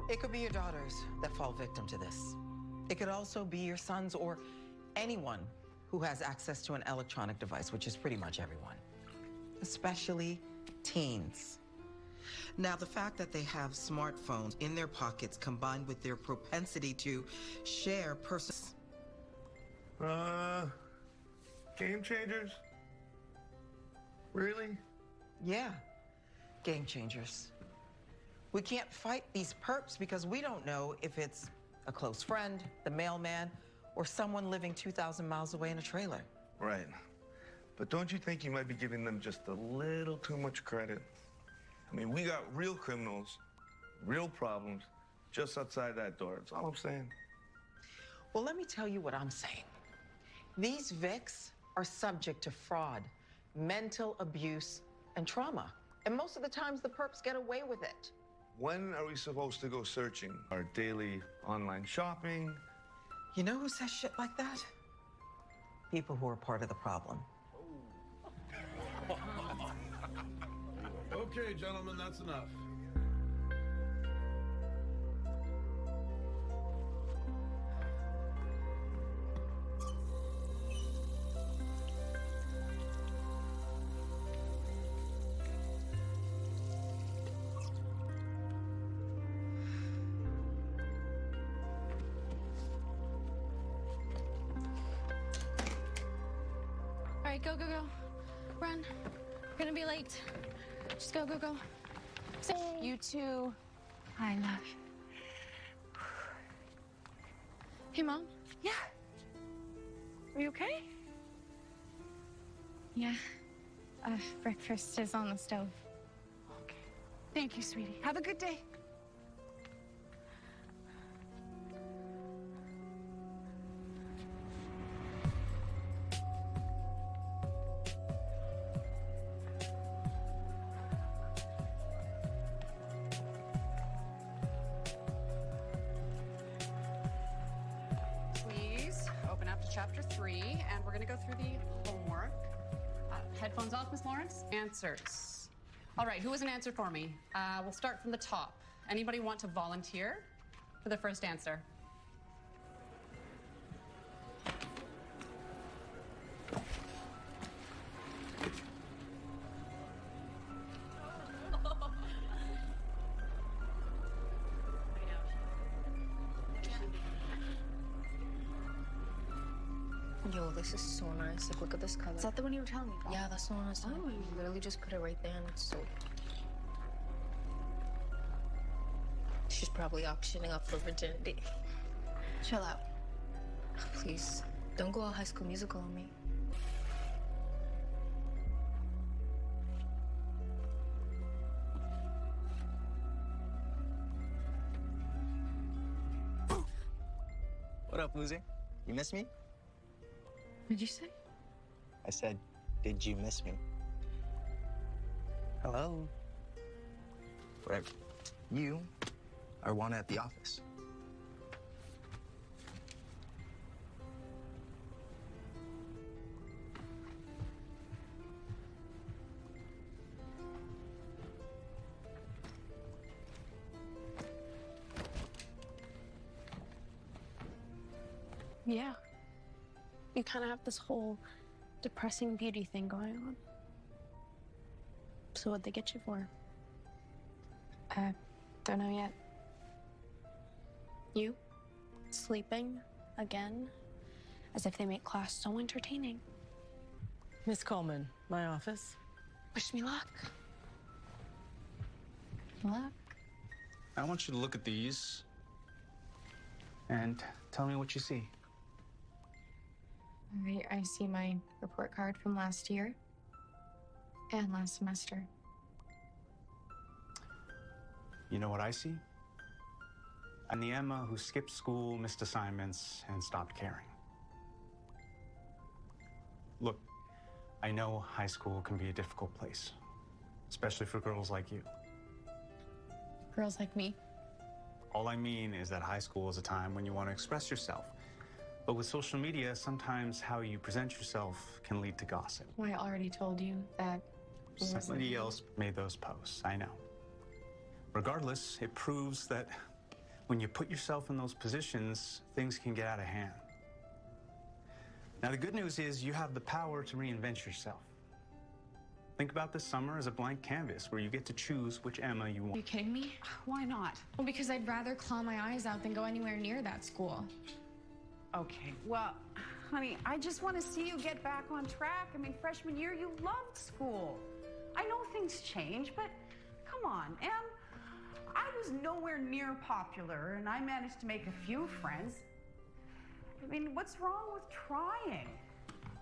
It could be your daughters that fall victim to this. It could also be your sons or anyone who has access to an electronic device, which is pretty much everyone, especially teens. Now, the fact that they have smartphones in their pockets combined with their propensity to share personal... Game changers? Really? Yeah, game changers. We can't fight these perps because we don't know if it's a close friend, the mailman, or someone living 2,000 miles away in a trailer. Right. But don't you think you might be giving them just a little too much credit? I mean, we got real criminals, real problems, just outside that door. That's all I'm saying. Well, let me tell you what I'm saying. These Vics are subject to fraud, mental abuse, and trauma. And most of the times, the perps get away with it. When are we supposed to go searching? Our daily online shopping? You know who says shit like that? People who are part of the problem. Okay, gentlemen, that's enough. All right, go, go, go. Run. We're gonna be late. Just go, go, go. You too. I love you. Hey, Mom. Yeah. Are you okay? Yeah. Breakfast is on the stove. Okay. Thank you, sweetie. Have a good day. Please open up to chapter 3, and we're going to go through the homework. Headphones off, Miss Lawrence. Answers. All right, who has an answer for me? We'll start from the top. Anybody want to volunteer for the first answer? Yo, this is so nice. Like, look at this color. Is that the one you were telling me about? Yeah, that's the one I was telling you. You literally just put it right there and it's so... She's probably auctioning up for virginity. Chill out. Please, don't go all High School Musical on me. What up, loser? You miss me? What'd you say? I said, did you miss me? Hello? Whatever. You are one at the office. Yeah. You kind of have this whole depressing beauty thing going on. So what'd they get you for? Don't know yet. You? Sleeping again? As if they make class so entertaining. Miss Coleman, my office. Wish me luck. Luck? I want you to look at these and tell me what you see. I see my report card from last year and last semester. You know what I see? I'm the Emma who skipped school, missed assignments, and stopped caring. Look, I know high school can be a difficult place, especially for girls like you. Girls like me. All I mean is that high school is a time when you want to express yourself. But with social media, sometimes how you present yourself can lead to gossip. Well, I already told you that. Somebody else made those posts, I know. Regardless, it proves that when you put yourself in those positions, things can get out of hand. Now, the good news is you have the power to reinvent yourself. Think about this summer as a blank canvas where you get to choose which Emma you Are you want. kidding me? Why not? Well, because I'd rather claw my eyes out than go anywhere near that school. Okay, well, honey, I just want to see you get back on track. I mean, freshman year, you loved school. I know things change, but come on, Em. I was nowhere near popular, and I managed to make a few friends. I mean, what's wrong with trying?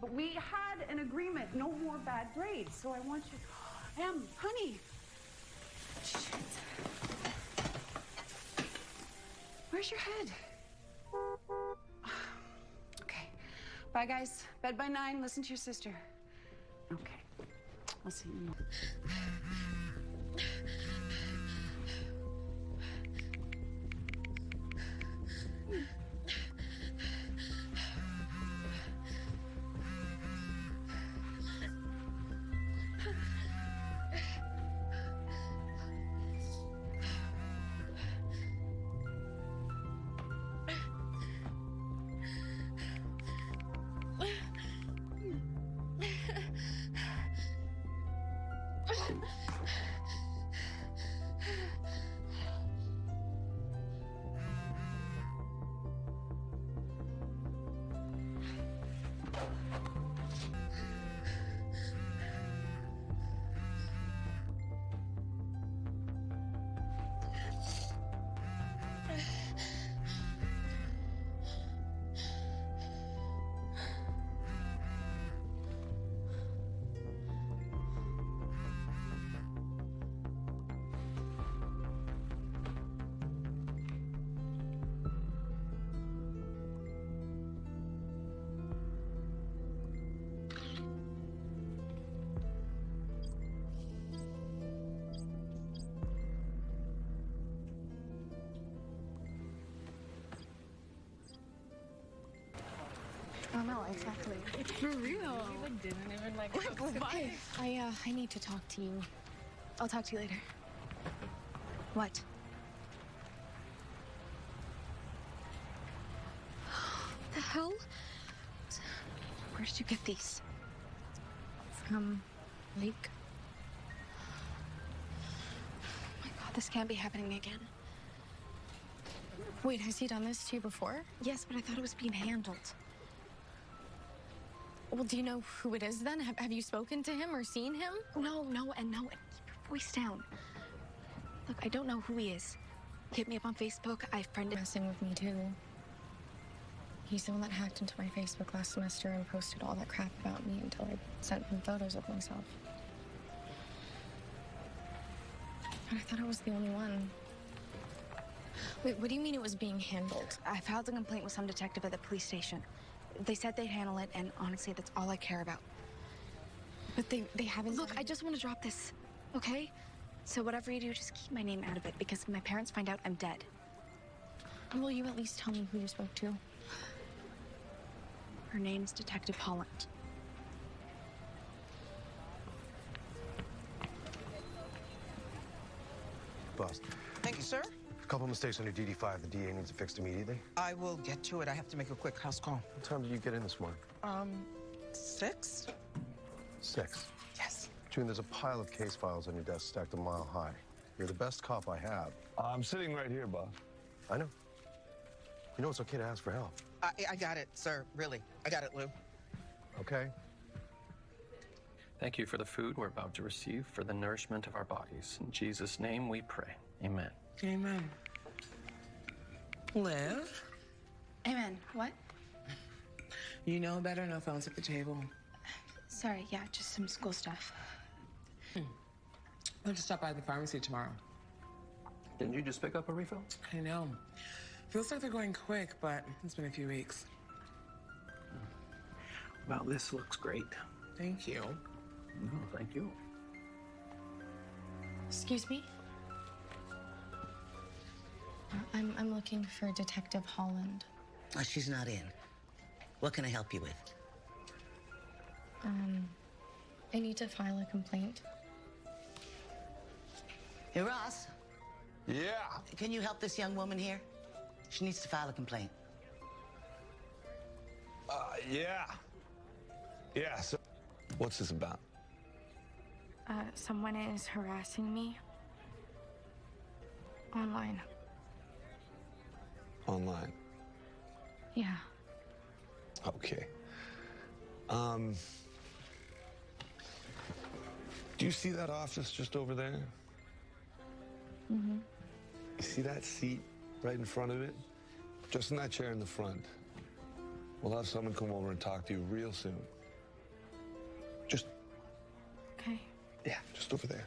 But we had an agreement, no more bad grades, so I want you... Em, honey. Shit. Where's your head? Okay. Bye, guys. Bed by 9. Listen to your sister. Okay. I'll see you. Oh, no, exactly. For real. Didn't even like... Hey, I need to talk to you. I'll talk to you later. What? The hell? Where'd you get these? From Lake. Oh my God, this can't be happening again. Wait, has he done this to you before? Yes, but I thought it was being handled. Well, do you know who it is then? Have you spoken to him or seen him? No, and keep your voice down. Look, I don't know who he is. He hit me up on Facebook. I friended... Messing with me too. He's the one that hacked into my Facebook last semester and posted all that crap about me until I sent him photos of myself. But I thought I was the only one. Wait, what do you mean it was being handled? I filed a complaint with some detective at the police station. They said they'd handle it, and honestly, that's all I care about. But they haven't... Look, I just want to drop this, okay? So whatever you do, just keep my name out of it, because if my parents find out, I'm dead. Will you at least tell me who you spoke to? Her name's Detective Holland. Boss, Thank you, sir. a couple mistakes on your DD5 the DA needs it fixed immediately. I will get to it. I have to make a quick house call. What time did you get in this morning? 6? 6. Yes. June, there's a pile of case files on your desk stacked a mile high. You're the best cop I have. I'm sitting right here, boss. I know. You know it's okay to ask for help. I got it, sir. Really. I got it, Lou. Okay? Thank you for the food we're about to receive for the nourishment of our bodies. In Jesus' name we pray. Amen. Amen. Liv, Amen. What? you know better. No phones at the table. Sorry, yeah, just some school stuff. I'll just stop by the pharmacy tomorrow. Didn't you just pick up a refill? I know. Feels like they're going quick, but it's been a few weeks. Well, this looks great. Thank you. No, thank you. Excuse me? I'm looking for Detective Holland. She's not in. What can I help you with? I need to file a complaint. Hey, Ross, Yeah. can you help this young woman here? She needs to file a complaint. Yeah. Yeah, so what's this about? Someone is harassing me. Online. Online. Yeah. Okay. Do you see that office just over there? Mm-hmm. You see that seat right in front of it? Just in that chair in the front. We'll have someone come over and talk to you real soon. Just, Okay. yeah, just over there.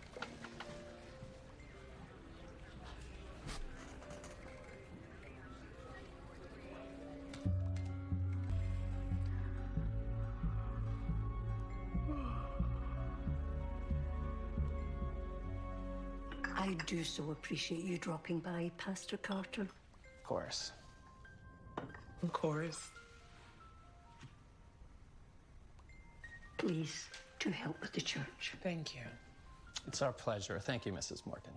I do so appreciate you dropping by, Pastor Carter. Of course. Of course. Please, do help with the church. Thank you. It's our pleasure. Thank you, Mrs. Morgan.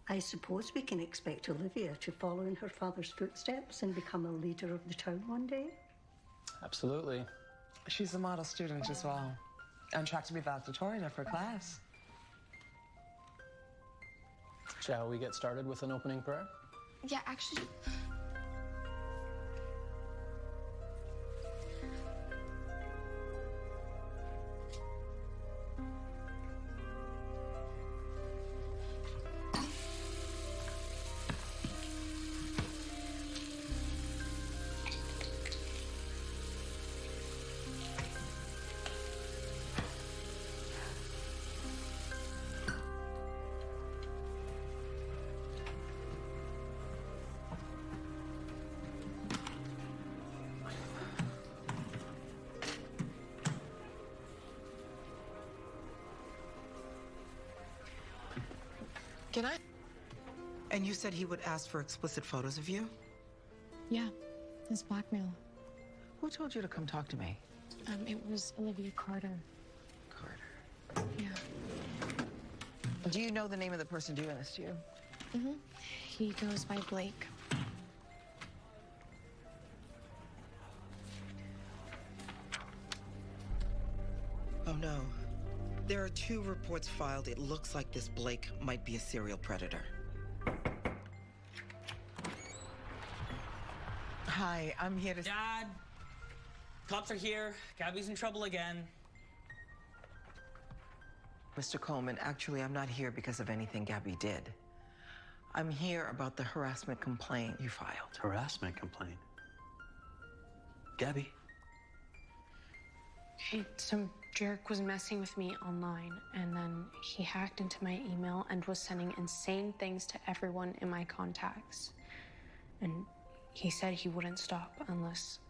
I suppose we can expect Olivia to follow in her father's footsteps and become a leader of the town one day. Absolutely. She's a model student as well. On track to be valedictorian of her class. Shall we get started with an opening prayer? Yeah, actually. Can I? And you said he would ask for explicit photos of you? Yeah, it's blackmail. Who told you to come talk to me? It was Olivia Carter. Carter. Yeah. Do you know the name of the person doing this to you? Mm-hmm. He goes by Blake. Oh no. There are 2 reports filed. It looks like this Blake might be a serial predator. Hi, I'm here to... Dad! Cops are here. Gabby's in trouble again. Mr. Coleman, actually, I'm not here because of anything Gabby did. I'm here about the harassment complaint you filed. Harassment complaint? Gabby? Okay, some jerk was messing with me online, and then he hacked into my email and was sending insane things to everyone in my contacts. And he said he wouldn't stop unless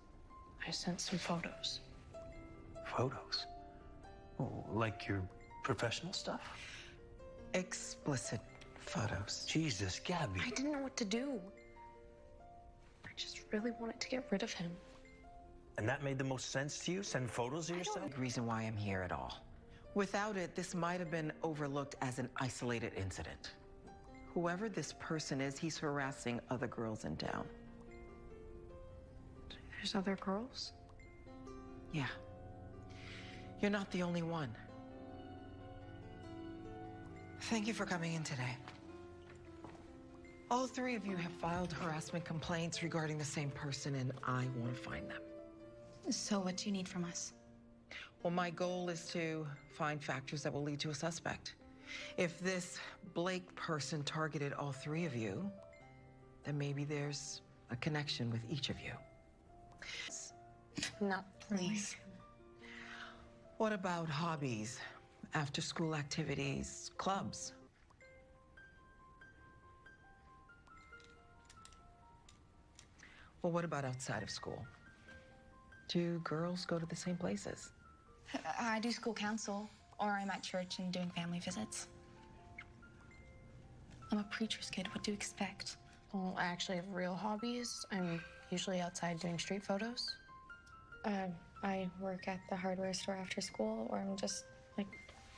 I sent some photos. Photos? Oh, like your professional stuff? Explicit photos. Jesus, Gabby. I didn't know what to do. I just really wanted to get rid of him. And that made the most sense to you? Send photos of yourself? The reason why I'm here at all. Without it, this might have been overlooked as an isolated incident. Whoever this person is, he's harassing other girls in town. There's other girls? Yeah. You're not the only one. Thank you for coming in today. All 3 of you have filed harassment complaints regarding the same person, and I want to find them. So what do you need from us? Well, my goal is to find factors that will lead to a suspect. If this Blake person targeted all 3 of you, then maybe there's a connection with each of you. Not please. What about hobbies, after-school activities, clubs? Well, what about outside of school? Do girls go to the same places? I do school council, or I'm at church and doing family visits. I'm a preacher's kid. What do you expect? Well, I actually have real hobbies. I'm usually outside doing street photos. I work at the hardware store after school, or I'm just, like,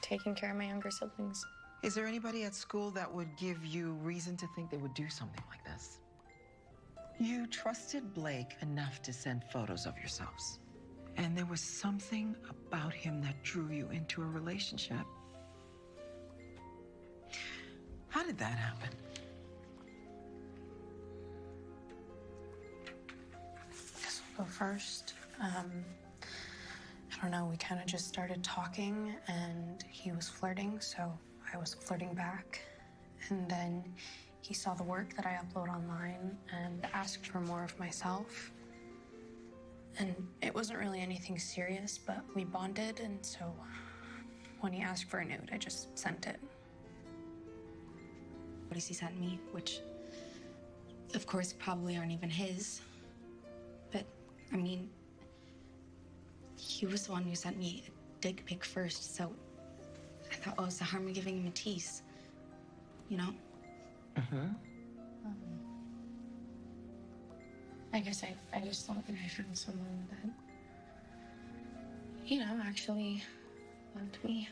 taking care of my younger siblings. Is there anybody at school that would give you reason to think they would do something like this? You trusted Blake enough to send photos of yourselves. And there was something about him that drew you into a relationship. How did that happen? Guess I'll go first. I don't know, we kind of just started talking and he was flirting, so I was flirting back. And then he saw the work that I upload online and asked for more of myself. And it wasn't really anything serious, but we bonded, and so when he asked for a nude, I just sent it. Photos he sent me, which, of course, probably aren't even his. But, I mean, he was the one who sent me a dick pic first, so I thought, what's the harm in giving him a tease? You know? Mm-hmm. I guess I just thought that I found someone that, you know, actually loved me.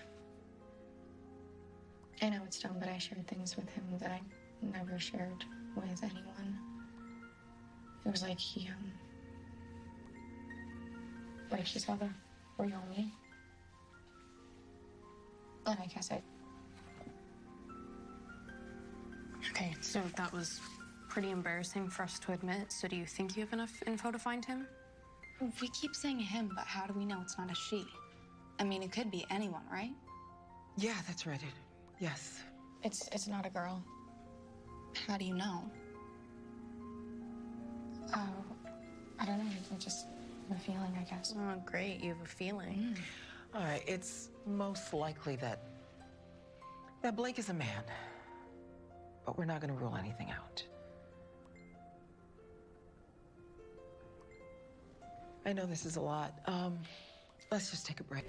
I know it's dumb, but I shared things with him that I never shared with anyone. It was like he saw the real me. And I guess Okay, so that was pretty embarrassing for us to admit. So do you think you have enough info to find him? We keep saying him, but how do we know it's not a she? I mean, it could be anyone, right? Yeah, that's right. Yes. It's not a girl. How do you know? Oh, I don't know. I just have a feeling, I guess. Oh, great. You have a feeling. All right, it's most likely that Blake is a man. But we're not going to rule anything out. I know this is a lot. Let's just take a break.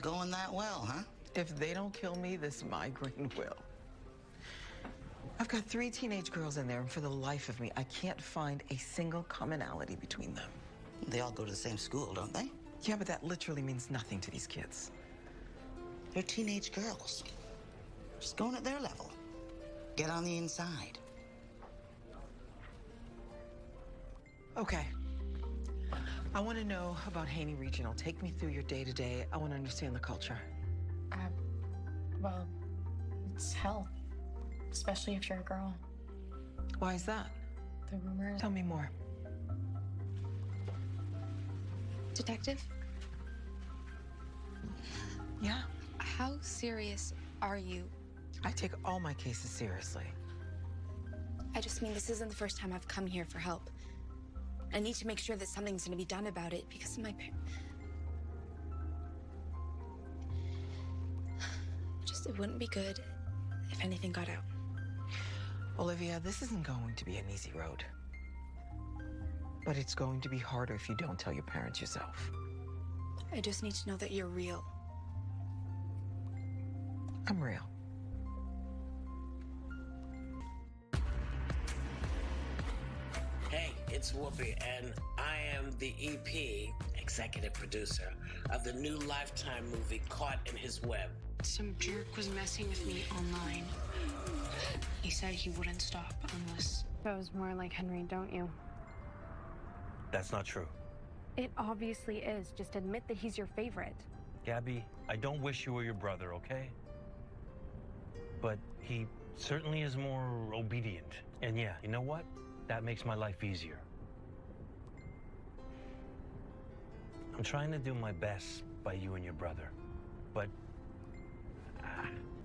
Going that well, huh? If they don't kill me, this migraine will. I've got 3 teenage girls in there, and for the life of me, I can't find a single commonality between them. They all go to the same school, don't they? Yeah, but that literally means nothing to these kids. They're teenage girls. Just going at their level. Get on the inside. Okay. I want to know about Haney Regional. Take me through your day-to-day. I want to understand the culture. Well, it's hell. Especially if you're a girl. Why is that? The rumors. Tell me more. Detective? Yeah? How serious are you? I take all my cases seriously. I just mean this isn't the first time I've come here for help. I need to make sure that something's gonna be done about it because of my it wouldn't be good if anything got out. Olivia, this isn't going to be an easy road. But it's going to be harder if you don't tell your parents yourself. I just need to know that you're real. I'm real. Hey, it's Whoopi, and I am the EP, executive producer, of the new Lifetime movie, Caught in His Web. Some jerk was messing with me online. He said he wouldn't stop unless... Goes more like Henry, don't you? That's not true. It obviously is. Just admit that he's your favorite. Gabby, I don't wish you were your brother, okay? But he certainly is more obedient. And yeah, you know what? That makes my life easier. I'm trying to do my best by you and your brother. But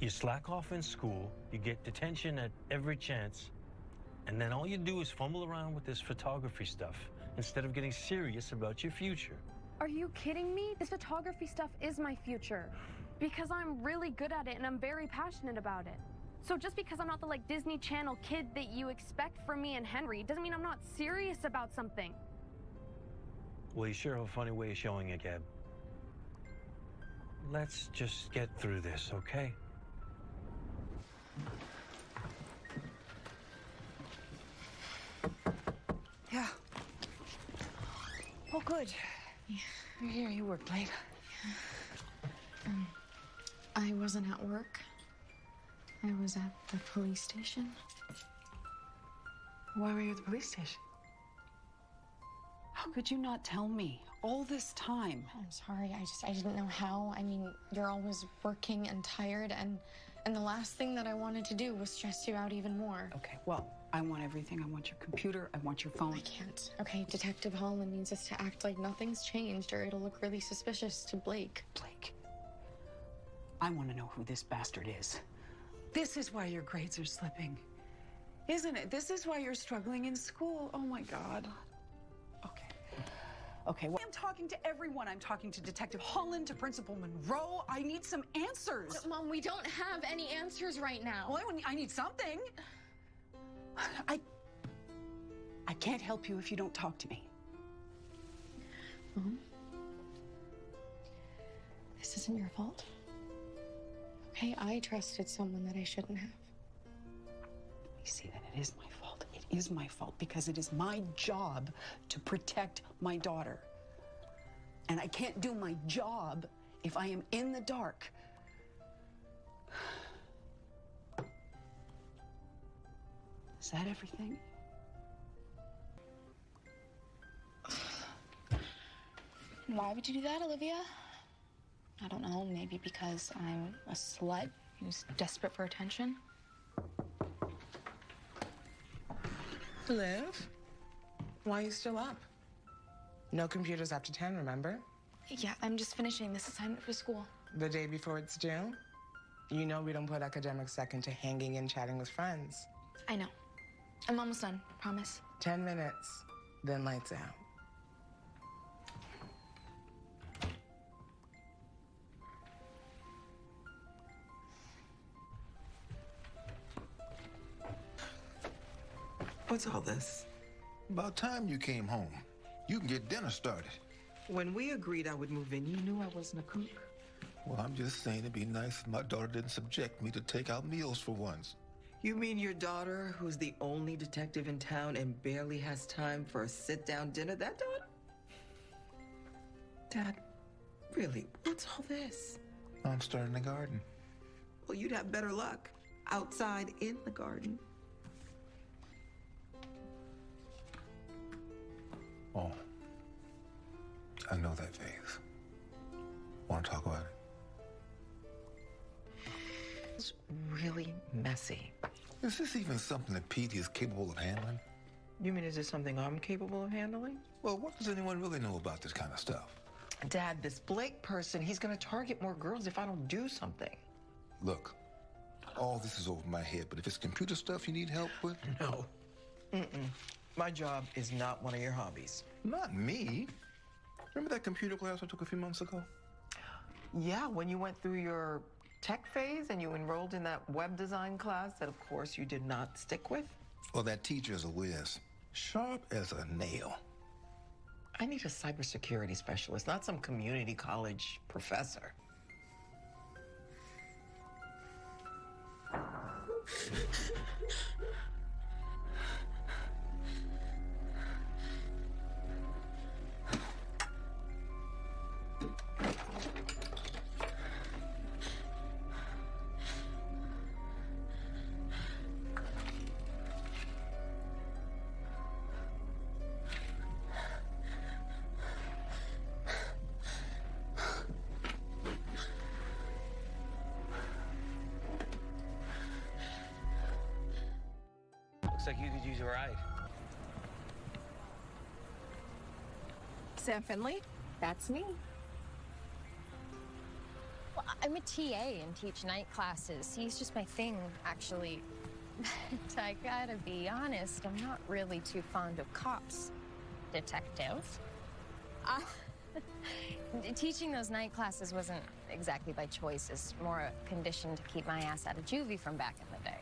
you slack off in school, you get detention at every chance, and then all you do is fumble around with this photography stuff instead of getting serious about your future. Are you kidding me? This photography stuff is my future. Because I'm really good at it and I'm very passionate about it. So just because I'm not the Disney Channel kid that you expect from me and Henry doesn't mean I'm not serious about something. Well, you sure have a funny way of showing it, Gab. Let's just get through this, okay? Yeah. Oh, good. You're here. You worked late. I wasn't at work. I was at the police station. Why were you at the police station? How could you not tell me all this time? I'm sorry. I didn't know how. I mean, you're always working and tired, and the last thing that I wanted to do was stress you out even more. Okay, well, I want everything. I want your computer. I want your phone. I can't. Okay, Detective Holland needs us to act like nothing's changed, or it'll look really suspicious to Blake. Blake. I want to know who this bastard is. This is why your grades are slipping, isn't it? This is why you're struggling in school. Oh my God. Okay, well, I'm talking to everyone. I'm talking to Detective Holland, to Principal Monroe. I need some answers. Mom, we don't have any answers right now. Well, I need something. I can't help you if you don't talk to me. Mom, this isn't your fault. Okay, I trusted someone that I shouldn't have. You see, then it is my fault. It is my fault because it is my job to protect my daughter. And I can't do my job if I am in the dark. Is that everything? Why would you do that, Olivia? I don't know, maybe because I'm a slut who's desperate for attention. Liv, why are you still up? No computers after 10, remember? Yeah, I'm just finishing this assignment for school. The day before it's due? You know we don't put academics second to hanging and chatting with friends. I know. I'm almost done, promise. 10 minutes, then lights out. What's all this? About time you came home. You can get dinner started. When we agreed I would move in, you knew I wasn't a cook. Well, I'm just saying it'd be nice if my daughter didn't subject me to take out meals for once. You mean your daughter, who's the only detective in town and barely has time for a sit-down dinner? That daughter? Dad, really, what's all this? I'm starting a garden. Well, you'd have better luck outside in the garden. Oh, I know that phase. Want to talk about it? It's really messy. Is this even something that Petey is capable of handling? You mean, is this something I'm capable of handling? Well, what does anyone really know about this kind of stuff? Dad, this Blake person, he's gonna target more girls if I don't do something. Look, all this is over my head, but if it's computer stuff you need help with... No. My job is not one of your hobbies. Not me. Remember that computer class I took a few months ago? Yeah, when you went through your tech phase and you enrolled in that web design class that, of course, you did not stick with? Well, that teacher is a whiz. Sharp as a nail. I need a cybersecurity specialist, not some community college professor. Looks like you could use a ride. Sam Finley? That's me. Well, I'm a TA and teach night classes. He's just my thing, actually. But I gotta be honest, I'm not really too fond of cops, detective. Teaching those night classes wasn't exactly by choice. It's more a condition to keep my ass out of juvie from back in the day.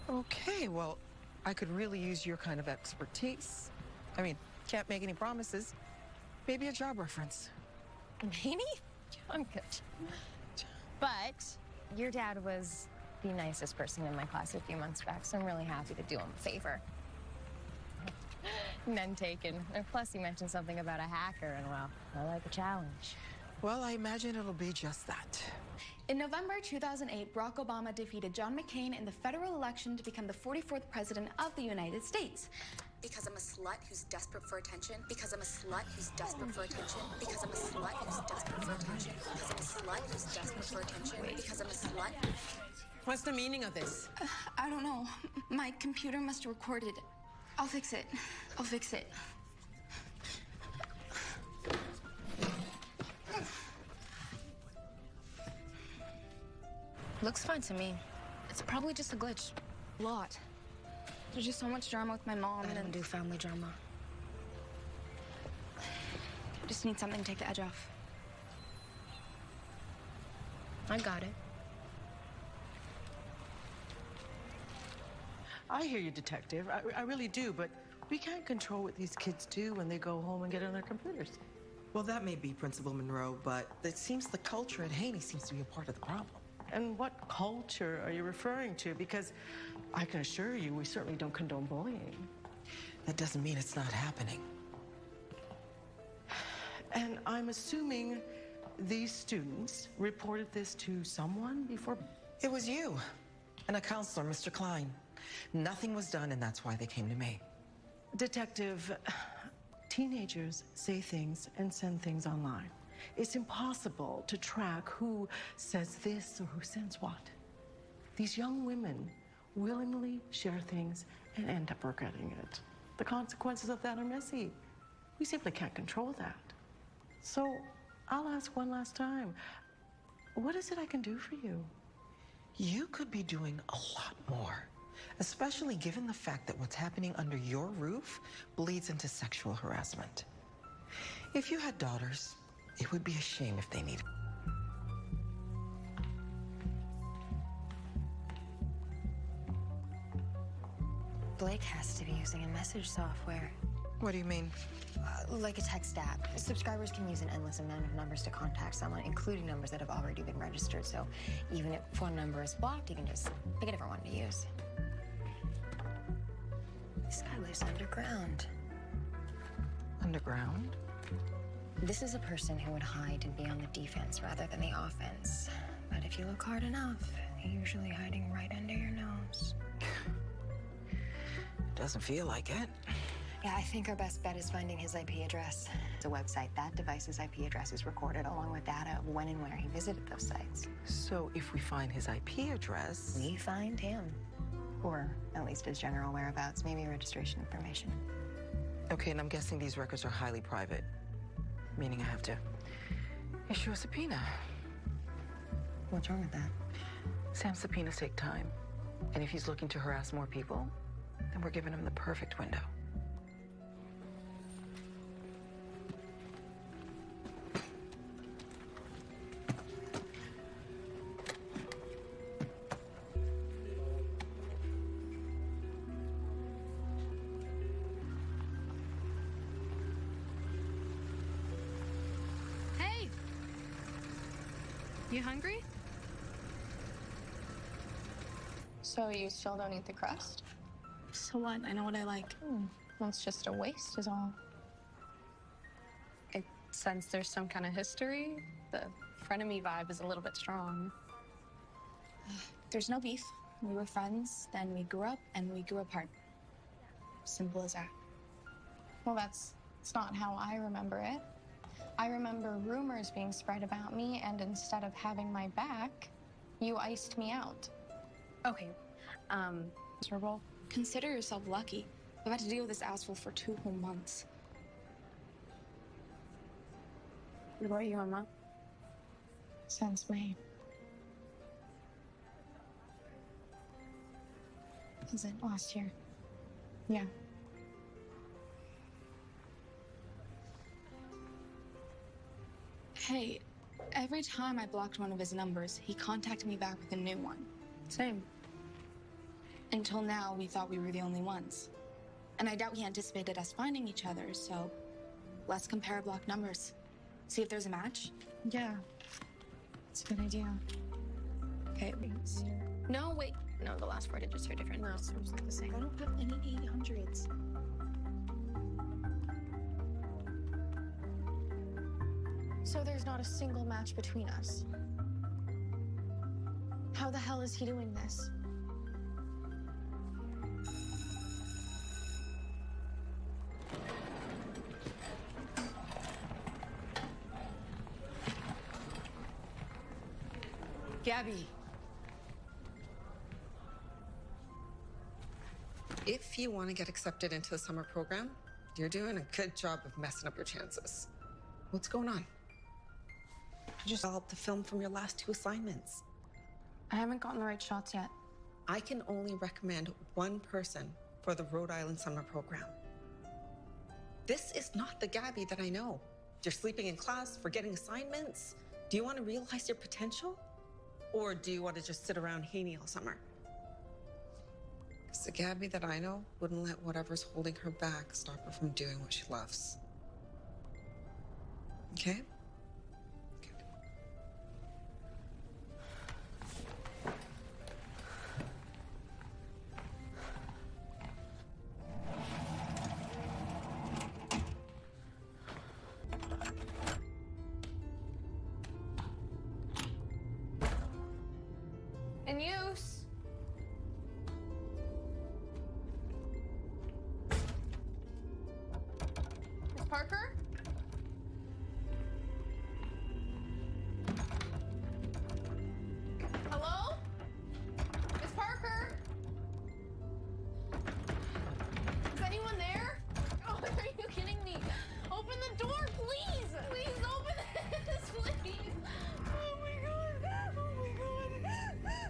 Okay, well, I could really use your kind of expertise. I mean, can't make any promises. Maybe a job reference. Maybe? I'm good. But your dad was the nicest person in my class a few months back, so I'm really happy to do him a favor. None taken. And plus, he mentioned something about a hacker, and well, I like a challenge. Well, I imagine it'll be just that. In November 2008, Barack Obama defeated John McCain in the federal election to become the 44th president of the United States. Because I'm a slut who's desperate for attention. Because I'm a slut who's desperate for attention. Because I'm a slut who's desperate for attention. Because I'm a slut who's desperate for attention. Because I'm a slut. What's the meaning of this? I don't know. My computer must have recorded. I'll fix it. I'll fix it. Looks fine to me. It's probably just a glitch. A lot. There's just so much drama with my mom. I don't do family drama. I just need something to take the edge off. I got it. I hear you, Detective. I really do, but we can't control what these kids do when they go home and get on their computers. Well, that may be, Principal Monroe, but it seems the culture at Haney seems to be a part of the problem. And what culture are you referring to? Because I can assure you, we certainly don't condone bullying. That doesn't mean it's not happening. And I'm assuming these students reported this to someone before? It was you and a counselor, Mr. Klein. Nothing was done, and that's why they came to me. Detective, teenagers say things and send things online. It's impossible to track who says this or who sends what. These young women willingly share things and end up regretting it. The consequences of that are messy. We simply can't control that. So I'll ask one last time, what is it I can do for you? You could be doing a lot more, especially given the fact that what's happening under your roof bleeds into sexual harassment. If you had daughters, it would be a shame if they needed. Blake has to be using a message software. What do you mean? Like a text app. Subscribers can use an endless amount of numbers to contact someone, including numbers that have already been registered. So even if one number is blocked, you can just pick a different one to use. This guy lives underground. Underground? This is a person who would hide and be on the defense rather than the offense. But if you look hard enough, they're usually hiding right under your nose. Doesn't feel like it. Yeah, I think our best bet is finding his IP address. It's a website. That device's IP address is recorded along with data of when and where he visited those sites. So if we find his IP address... We find him. Or at least his general whereabouts, maybe registration information. Okay, and I'm guessing these records are highly private. Meaning I have to issue a subpoena. What's wrong with that? Sam, subpoenas take time. And if he's looking to harass more people, then we're giving him the perfect window. You hungry? So you still don't eat the crust? So what? I know what I like. Well, it's just a waste is all. I sense there's some kind of history. The frenemy vibe is a little bit strong. There's no beef. We were friends, then we grew up, and we grew apart. Simple as that. Well, that's not how I remember it. I remember rumors being spread about me, and instead of having my back, you iced me out. Okay, miserable. Consider yourself lucky. I've had to deal with this asshole for 2 whole months. What about you, Emma? Since May. Is it last year? Yeah. Hey, every time I blocked one of his numbers, he contacted me back with a new one. Same. Until now, we thought we were the only ones. And I doubt he anticipated us finding each other, so let's compare blocked numbers. See if there's a match? Yeah. It's a good idea. Okay. No, wait. No, the last 4 digits are different. No, it's the same. I don't have any 800s. So there's not a single match between us. How the hell is he doing this? Gabby. If you want to get accepted into the summer program, you're doing a good job of messing up your chances. What's going on? I just developed the film from your last 2 assignments. I haven't gotten the right shots yet. I can only recommend one person for the Rhode Island summer program. This is not the Gabby that I know. You're sleeping in class, forgetting assignments. Do you want to realize your potential? Or do you want to just sit around Haney all summer? Because the Gabby that I know wouldn't let whatever's holding her back stop her from doing what she loves. Okay? In use. Miss Parker? Hello? Miss Parker? Is anyone there? Oh, are you kidding me? Open the door, please! Please open this, please! Oh my god! Oh my god! Oh my god! Oh my god!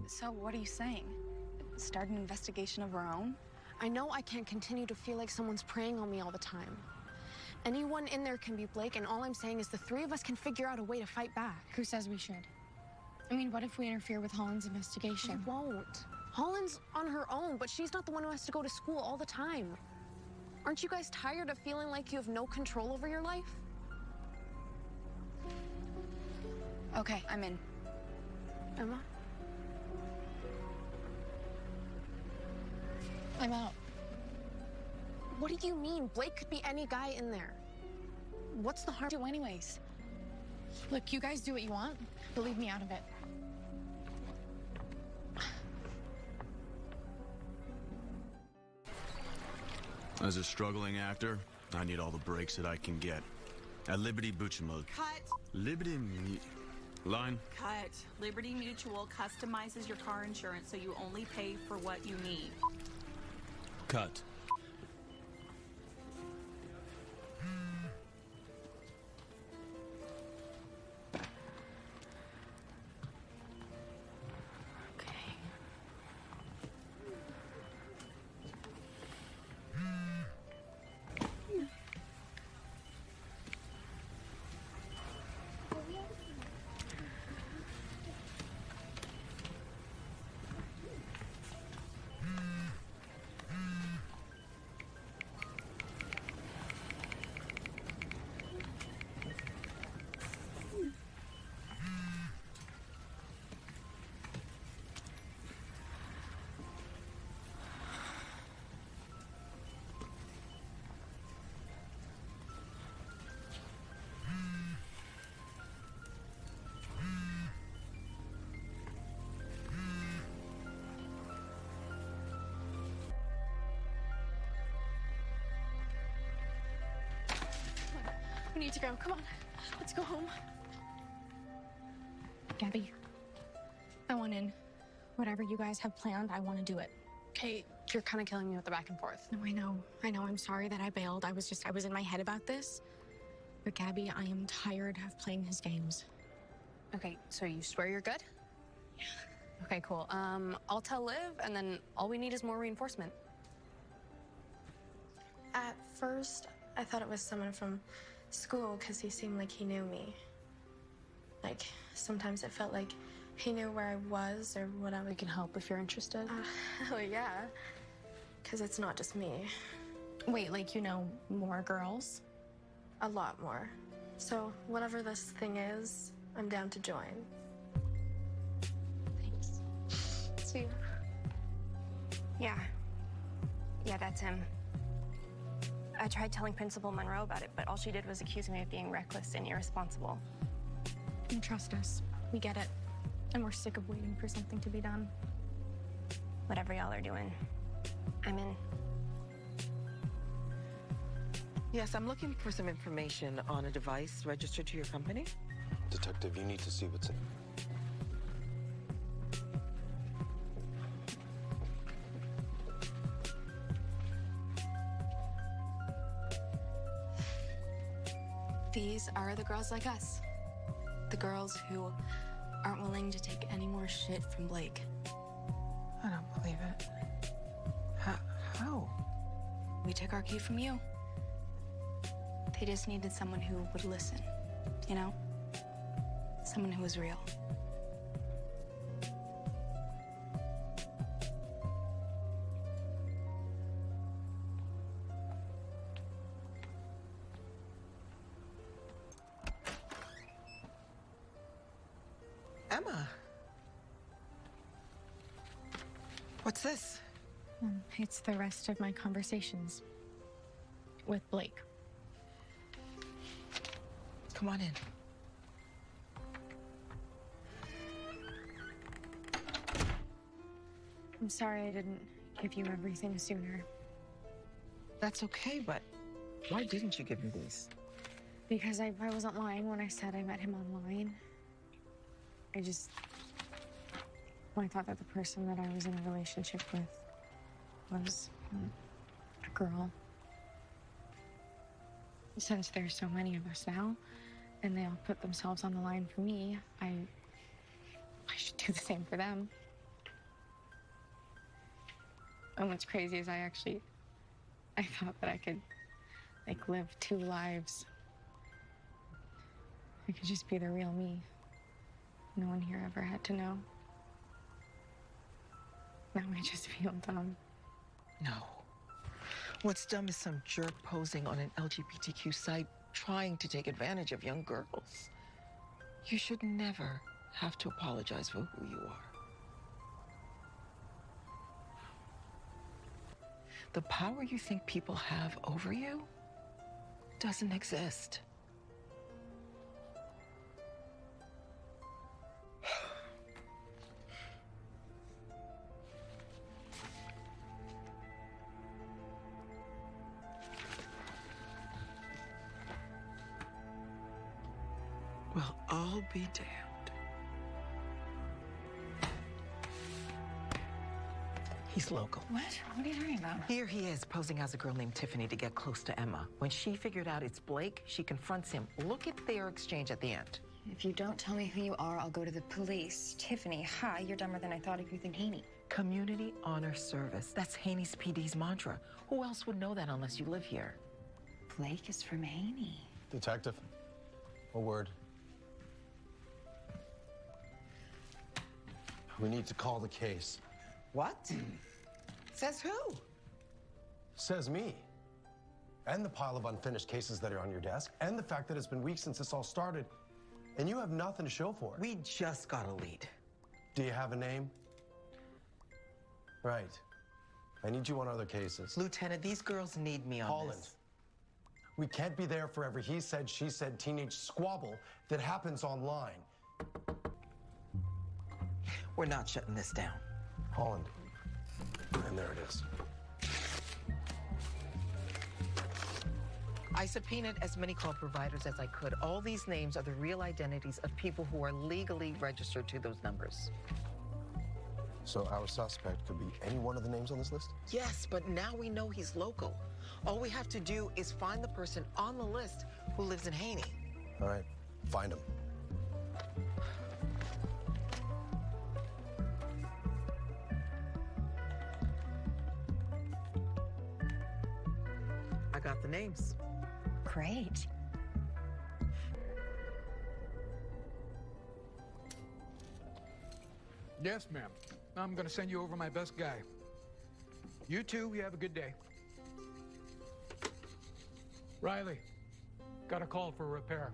So what are you saying? Start an investigation of our own? I know I can't continue to feel like someone's preying on me all the time. Anyone in there can be Blake, and all I'm saying is the 3 of us can figure out a way to fight back. Who says we should? I mean, what if we interfere with Holland's investigation? We won't. Holland's on her own, but she's not the one who has to go to school all the time. Aren't you guys tired of feeling like you have no control over your life? Okay, I'm in. Emma? I'm out. What do you mean? Blake could be any guy in there. What's the harm? Do anyways. Look, you guys do what you want, but leave me out of it. As a struggling actor, I need all the breaks that I can get. At Liberty Buchamug. Cut. Liberty Line. Cut. Liberty Mutual customizes your car insurance so you only pay for what you need. Cut. We need to go. Come on. Let's go home. Gabby, I want in. Whatever you guys have planned, I want to do it. Okay, you're kind of killing me with the back and forth. No, I know. I'm sorry that I bailed. I was in my head about this. But Gabby, I am tired of playing his games. Okay, so you swear you're good? Yeah. Okay, cool. I'll tell Liv, and then all we need is more reinforcement. At first, I thought it was someone from school because he seemed like he knew me. Like, sometimes it felt like he knew where I was or what I would. We can help if you're interested. Hell yeah. Because it's not just me. Wait, like you know more girls? A lot more. So, whatever this thing is, I'm down to join. Thanks. See you. Yeah. Yeah, that's him. I tried telling Principal Monroe about it, but all she did was accuse me of being reckless and irresponsible. And trust us. We get it. And we're sick of waiting for something to be done. Whatever y'all are doing, I'm in. Yes, I'm looking for some information on a device registered to your company. Detective, you need to see what's in. These are the girls like us. The girls who aren't willing to take any more shit from Blake. I don't believe it. How? We took our cue from you. They just needed someone who would listen, you know? Someone who was real. Emma. What's this? It's the rest of my conversations with Blake. Come on in. I'm sorry I didn't give you everything sooner. That's okay, but why didn't you give me these? Because I wasn't lying when I said I met him online. I thought that the person that I was in a relationship with was a girl. Since there's so many of us now, and they all put themselves on the line for me, I should do the same for them. And what's crazy is I thought that I could, live two lives. I could just be the real me. No one here ever had to know. Now I just feel dumb. No. What's dumb is some jerk posing on an LGBTQ site trying to take advantage of young girls. You should never have to apologize for who you are. The power you think people have over you doesn't exist. Well, I'll be damned. He's local. What? What are you talking about? Here he is, posing as a girl named Tiffany to get close to Emma. When she figured out it's Blake, she confronts him. Look at their exchange at the end. If you don't tell me who you are, I'll go to the police. Tiffany, hi, you're dumber than I thought of you than Haney. Community honor service. That's Haney's PD's mantra. Who else would know that unless you live here? Blake is from Haney. Detective, a word. We need to call the case. What? Says who? Says me. And the pile of unfinished cases that are on your desk, and the fact that it's been weeks since this all started, and you have nothing to show for it. We just got a lead. Do you have a name? Right. I need you on other cases. Lieutenant, these girls need me on Holland. this. We can't be there for every he said, she said teenage squabble that happens online. We're not shutting this down. Holland. And there it is. I subpoenaed as many call providers as I could. All these names are the real identities of people who are legally registered to those numbers. So our suspect could be any one of the names on this list? Yes, but now we know he's local. All we have to do is find the person on the list who lives in Haney. All right, find him. I got the names. Great. Yes, ma'am. I'm going to send you over my best guy. You two, you have a good day. Riley, got a call for repair.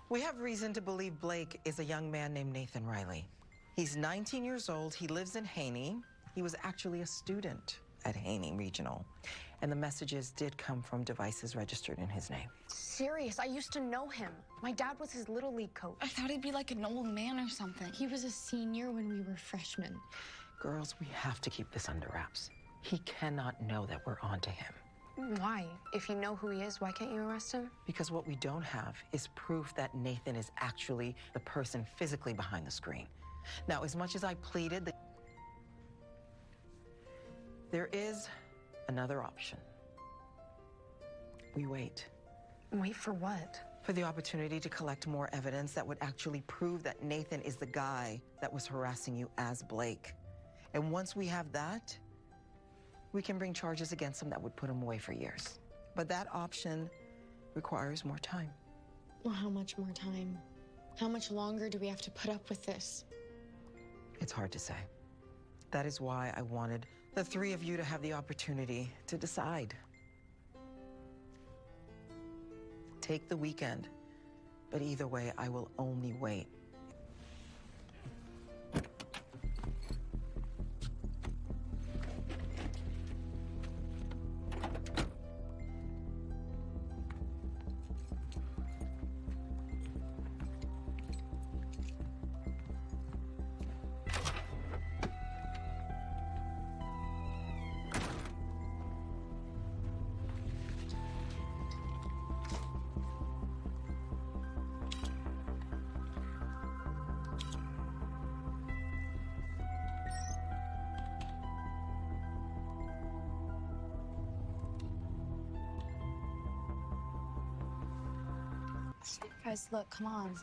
We have reason to believe Blake is a young man named Nathan Riley. He's 19 years old. He lives in Haney. He was actually a student at Haney Regional. And the messages did come from devices registered in his name. Serious, I used to know him. My dad was his Little League coach. I thought he'd be like an old man or something. He was a senior when we were freshmen. Girls, we have to keep this under wraps. He cannot know that we're onto him. Why? If you know who he is, why can't you arrest him? Because what we don't have is proof that Nathan is actually the person physically behind the screen. Now, as much as I pleaded, there is another option. We wait. Wait for what? For the opportunity to collect more evidence that would actually prove that Nathan is the guy that was harassing you as Blake. And once we have that, we can bring charges against him that would put him away for years. But that option requires more time. Well, how much more time? How much longer do we have to put up with this? It's hard to say. That is why I wanted the three of you to have the opportunity to decide. Take the weekend, but either way, I will only wait. Guys, look, come on.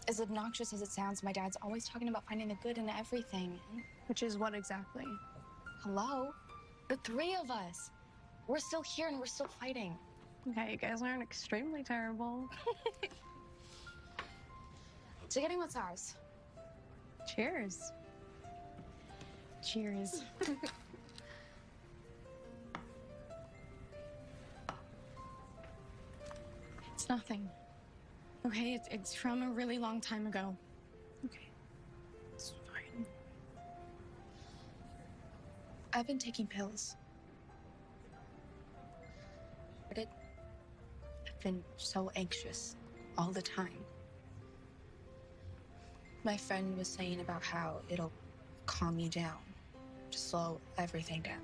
As obnoxious as it sounds, my dad's always talking about finding the good in everything. Which is what exactly? Hello? The three of us. We're still here and we're still fighting. Okay, you guys aren't extremely terrible. So getting what's ours. Cheers. Cheers. It's nothing. Okay, it's from a really long time ago. Okay. It's fine. I've been taking pills. I've been so anxious all the time. My friend was saying about how it'll calm you down, to slow everything down.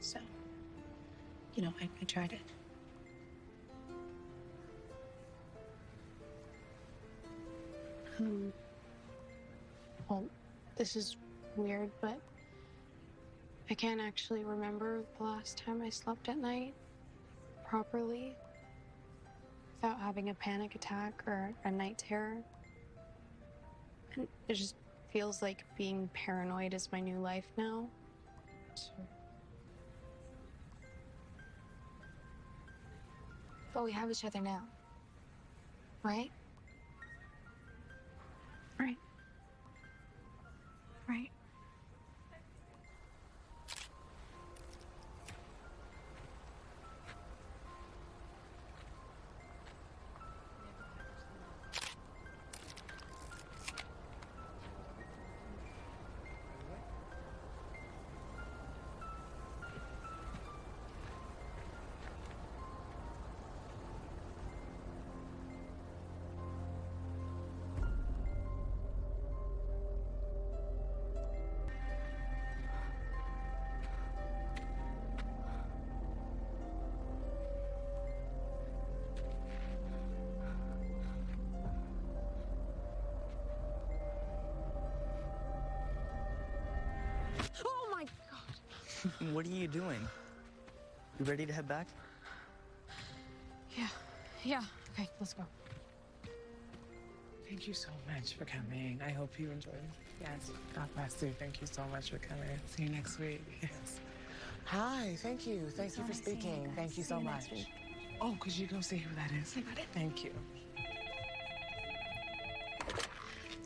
So, you know, I tried it. Well, this is weird, but I can't actually remember the last time I slept at night properly without having a panic attack or a night terror. And it just feels like being paranoid is my new life now. So. But we have each other now, right? Right. Right. Oh my God. What are you doing? You ready to head back? Yeah. Okay, let's go. Thank you so much for coming. I hope you enjoyed it. Yes. God bless you. Thank you so much for coming. See you next week. Yes. Hi. Thank you. Thank you for speaking. Thank you so much. Oh, could you go see who that is? I got it. Thank you.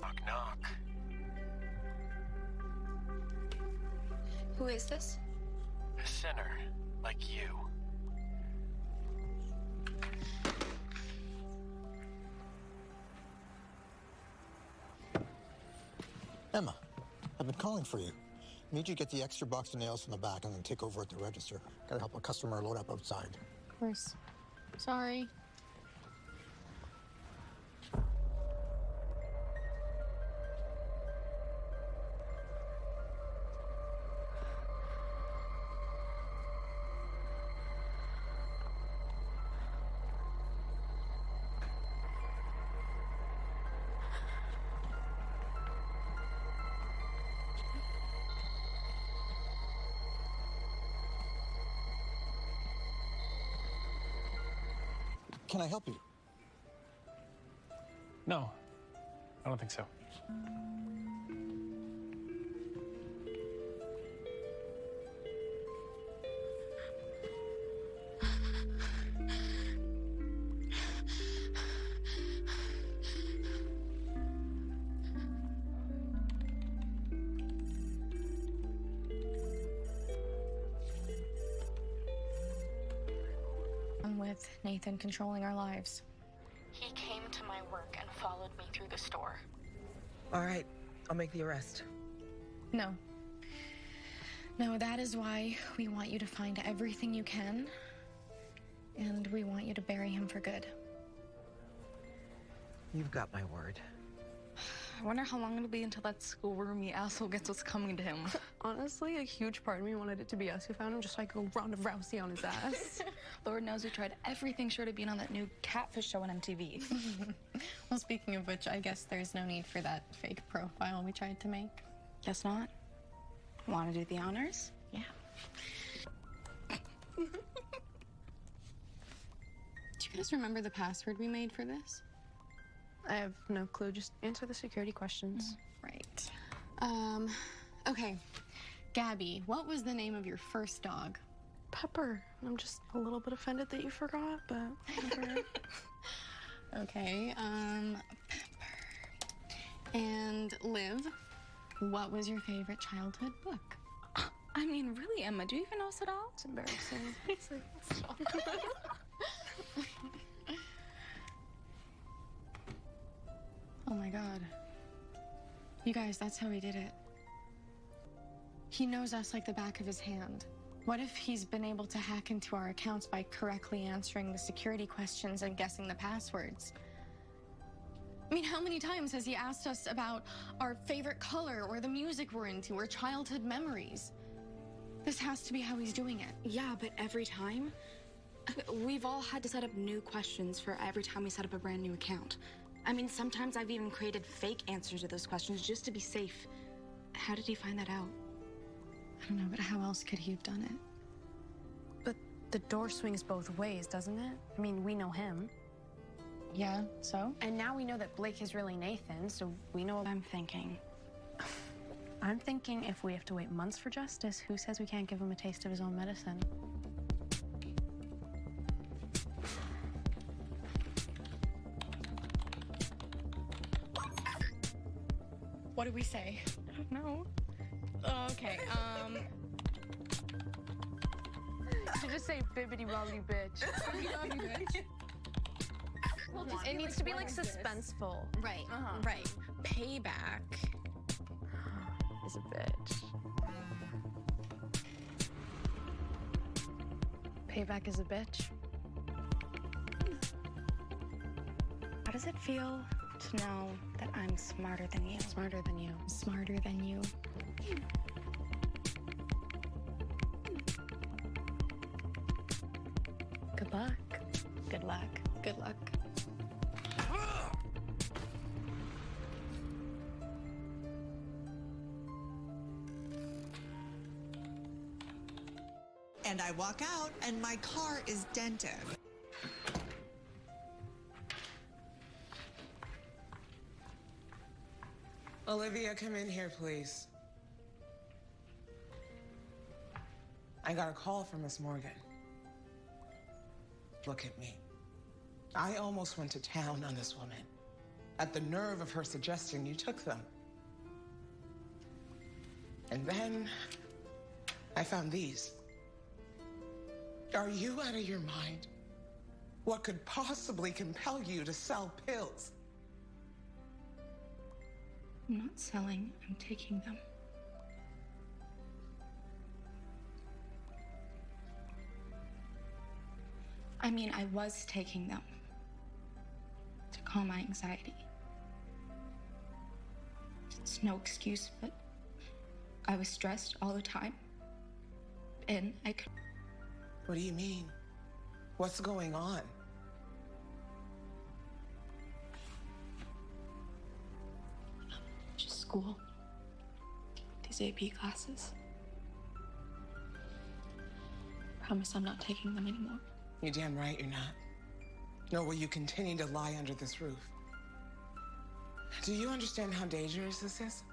Knock, knock. Who is this? A sinner like you. Emma, I've been calling for you. Need you to get the extra box of nails from the back and then take over at the register. Gotta help a customer load up outside. Of course. Sorry. Can I help you? No, I don't think so. With Nathan controlling our lives. He came to my work and followed me through the store. All right, I'll make the arrest. No. No, that is why we want you to find everything you can, and we want you to bury him for good. You've got my word. I wonder how long it'll be until that schoolroomy asshole gets what's coming to him. Honestly, a huge part of me wanted it to be us who found him, just so I could go Ronda Rousey on his ass. Lord knows we tried everything short of being on that new catfish show on MTV. Well, speaking of which, I guess there's no need for that fake profile we tried to make. Guess not. Want to do the honors? Yeah. Do you guys remember the password we made for this? I have no clue. Just answer the security questions. Right. Okay. Gabby, what was the name of your first dog? Pepper. I'm just a little bit offended that you forgot, but Pepper. Okay, Pepper. And Liv, what was your favorite childhood book? I mean, really, Emma, do you even know us at all? It's embarrassing. Oh my God. You guys, that's how he did it. He knows us like the back of his hand. What if he's been able to hack into our accounts by correctly answering the security questions and guessing the passwords? I mean, how many times has he asked us about our favorite color or the music we're into or childhood memories? This has to be how he's doing it. Yeah, but every time, we've all had to set up new questions for every time we set up a brand new account. I mean, sometimes I've even created fake answers to those questions just to be safe. How did he find that out? I don't know, but how else could he have done it? But the door swings both ways, doesn't it? I mean, we know him. Yeah, so? And now we know that Blake is really Nathan, so we know what I'm thinking. I'm thinking if we have to wait months for justice, who says we can't give him a taste of his own medicine? What did we say? I don't know. Okay, You should just say bibbity bobbity bitch. It needs to be like suspenseful. Right, right. Payback is a bitch. Payback is a bitch. How does it feel to know that I'm smarter than you? Smarter than you. Smarter than you. Good luck. Good luck. Good luck. And I walk out, and my car is dented. Olivia, come in here, please. I got a call from Miss Morgan. Look at me. I almost went to town on this woman at the nerve of her suggesting you took them. And then I found these. Are you out of your mind? What could possibly compel you to sell pills? I'm not selling, I'm taking them. I mean, I was taking them to calm my anxiety. It's no excuse, but I was stressed all the time. And I could. What do you mean? What's going on? Just school. These AP classes. Promise I'm not taking them anymore. You're damn right you're not. Nor will you continue to lie under this roof. Do you understand how dangerous this is?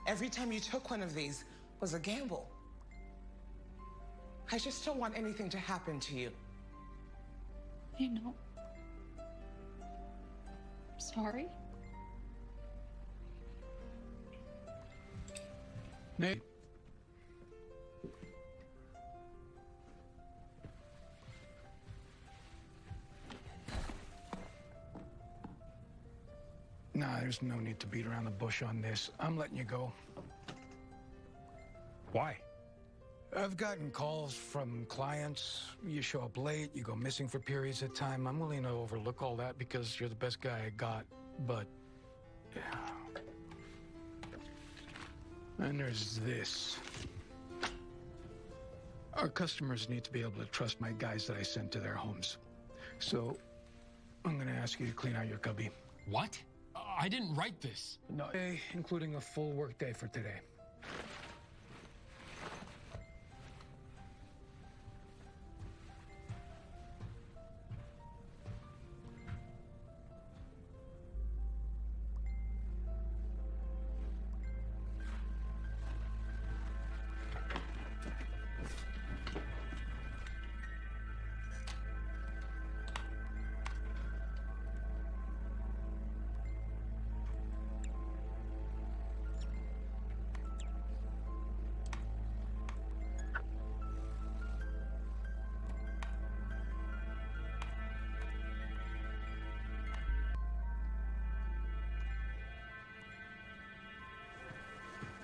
Every time you took one of these was a gamble. I just don't want anything to happen to you. I know. I'm sorry. Nate. Nah, there's no need to beat around the bush on this. I'm letting you go. Why? I've gotten calls from clients. You show up late, you go missing for periods of time. I'm willing to overlook all that because you're the best guy I got, but... yeah. And there's this. Our customers need to be able to trust my guys that I send to their homes. So, I'm gonna ask you to clean out your cubby. What? I didn't write this. No, including a full work day for today.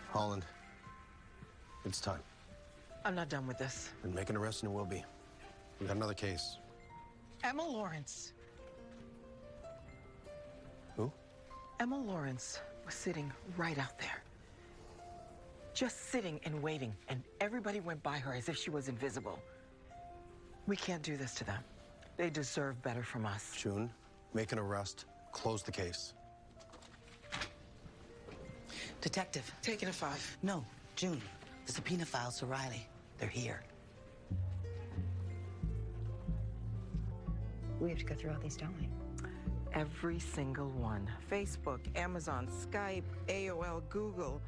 Holland, it's time. I'm not done with this. Then make an arrest and it will be. We got another case. Emma Lawrence. Who? Emma Lawrence was sitting right out there. Just sitting and waiting, and everybody went by her as if she was invisible. We can't do this to them. They deserve better from us. June, make an arrest, close the case. Detective. Taking a 5. No, June. The subpoena files to Riley. They're here. We have to go through all these, don't we? Every single one. Facebook, Amazon, Skype, AOL, Google.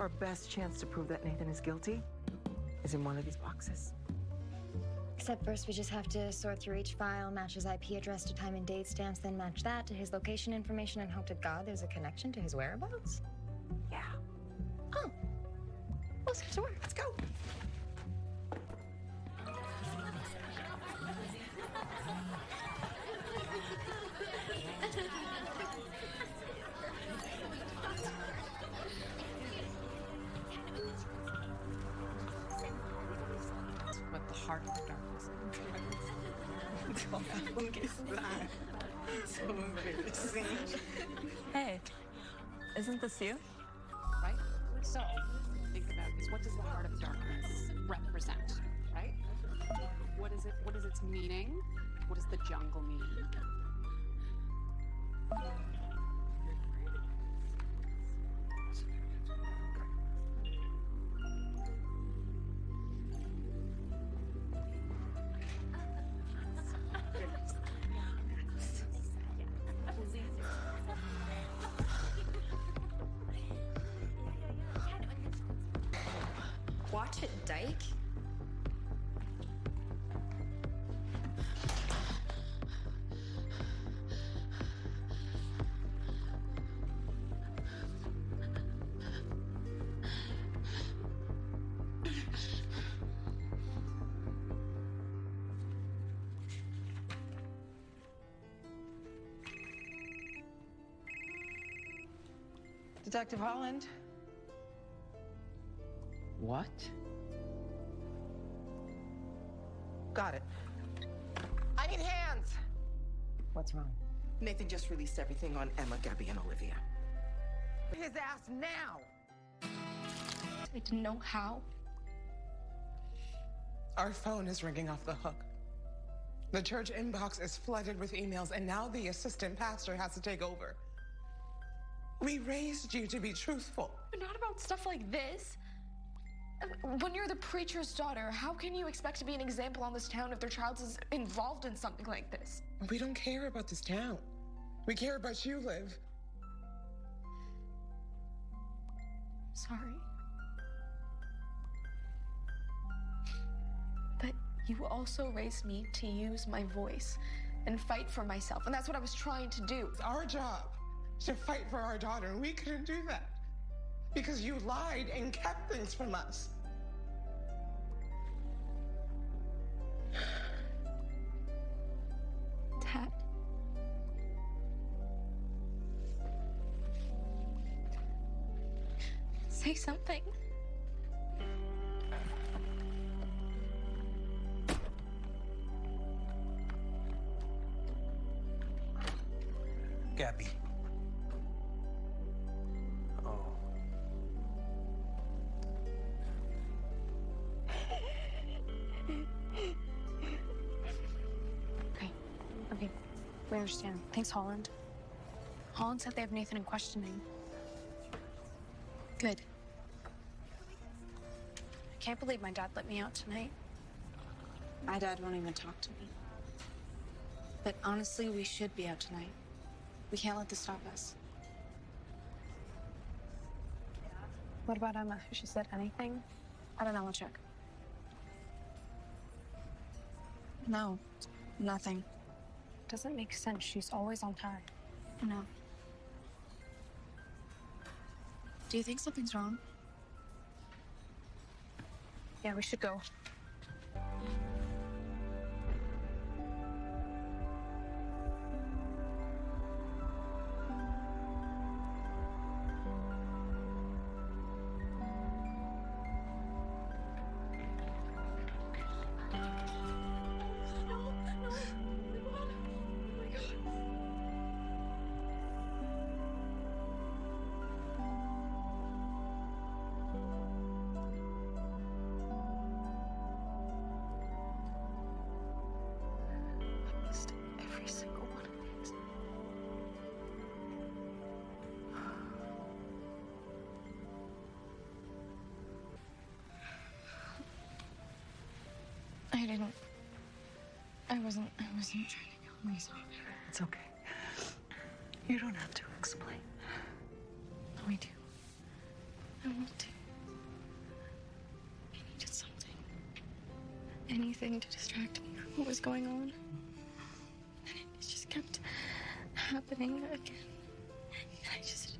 Our best chance to prove that Nathan is guilty is in one of these boxes. Except first we just have to sort through each file, match his IP address to time and date stamps, then match that to his location information and hope to God there's a connection to his whereabouts? Yeah. Oh. Well, let's get to work. Let's go. What the heart of the darkness. So embarrassing. Hey, isn't this you? Right? So, think about this. What does the heart of darkness represent, right? What is it? What is its meaning? What does the jungle mean? Watch it, Dyke. Detective Holland. What? Got it. I need hands! What's wrong? Nathan just released everything on Emma, Gabby, and Olivia. His ass now! I didn't know how. Our phone is ringing off the hook. The church inbox is flooded with emails, and now the assistant pastor has to take over. We raised you to be truthful. But not about stuff like this. When you're the preacher's daughter, how can you expect to be an example on this town if their child is involved in something like this? We don't care about this town. We care about you, Liv. Sorry. But you also raised me to use my voice and fight for myself, and that's what I was trying to do. It's our job to fight for our daughter, and we couldn't do that because you lied and kept things from us. Dad. Say something. Gabby. Oh. Okay. We understand. Thanks, Holland. Holland said they have Nathan in questioning. Good. I can't believe my dad let me out tonight. My dad won't even talk to me. But honestly, we should be out tonight. We can't let this stop us. What about Emma? Has she said anything? I don't know. I'll check. No, nothing. Doesn't make sense. She's always on time. No. Do you think something's wrong? Yeah, we should go. Every single one of these. I wasn't trying to kill myself. It's okay. You don't have to explain. No, I do. I want to. I needed something. Anything to distract me from what was going on. And it just kept happening again. And I just...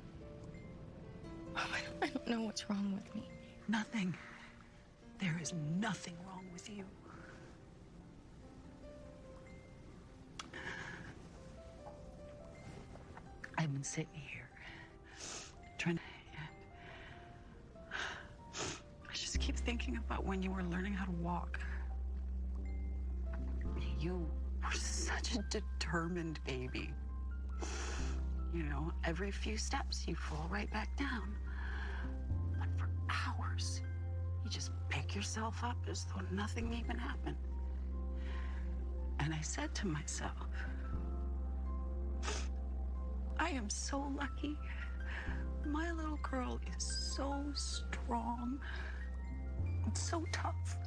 Oh, I don't know what's wrong with me. Nothing. There is nothing wrong with you. I've been sitting here trying to... I just keep thinking about when you were learning how to walk. You were such a determined baby. You know, every few steps you fall right back down. But for hours, you just pick yourself up as though nothing even happened. And I said to myself, I am so lucky. My little girl is so strong and so tough.